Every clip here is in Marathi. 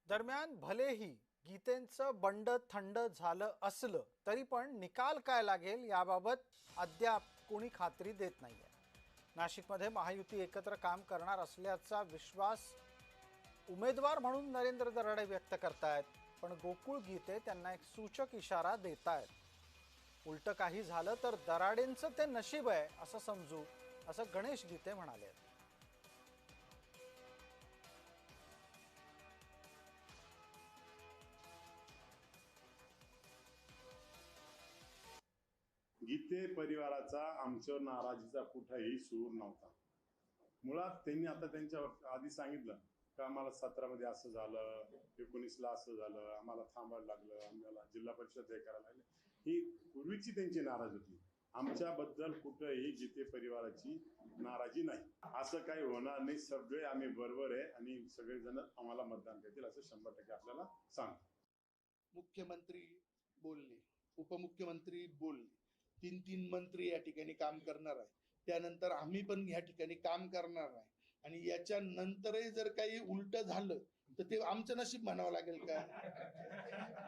दरम्यान भलेही गीतेंचं बंड थंड झालं असलं तरी पण निकाल काय लागेल याबाबत अद्याप कोणी खात्री देत नाहीये. नाशिकमध्ये महायुती एकत्र काम करणार असल्याचा विश्वास उमेदवार म्हणून नरेंद्र दराडे व्यक्त करतायत, पण गोकुळ गीते त्यांना एक सूचक इशारा देतायत. उलट काही झालं तर दराडेंचं ते नशीब आहे असं समजू, असं गणेश गीते म्हणाले. गीते परिवाराचा आमच्यावर नाराजीचा कुठेही सूर नव्हता. मुळात त्यांनी आता त्यांच्या आधी सांगितलं का आम्हाला 17 मध्ये असं झालं, 19 ला असं झालं, आम्हाला थांबायला लागलं, आम्हाला जिल्हा परिषद हे करायला लागले. ही पूर्वीची त्यांची नाराजी होती. आमच्याबद्दल कुठेही गीते परिवाराची नाराजी नाही. असं काही होणार नाही. सगळे आम्ही बरोबर आहे आणि सगळेजण आम्हाला मतदान करतील असं 100% आपल्याला सांगतो. मुख्यमंत्री बोलले, उपमुख्यमंत्री बोलले, 3 मंत्री या ठिकाणी काम करणार आहे. त्यानंतर आम्ही पण या ठिकाणी काम करणार आहे. आणि याच्या नंतरही जर काही उलट झालं तर ते आमचं नशीब म्हणावं लागेल का?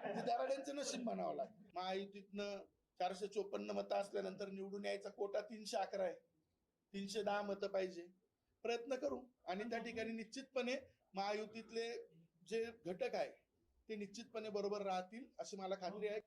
ते दराड्यांचं नशीब म्हणावं लागेल. महायुतीतनं 454 मतं असल्यानंतर निवडून यायचा कोटा 311 आहे. 310 मतं पाहिजे. प्रयत्न करू आणि त्या ठिकाणी निश्चितपणे महायुतीतले जे घटक आहे ते निश्चितपणे बरोबर राहतील अशी मला खात्री आहे.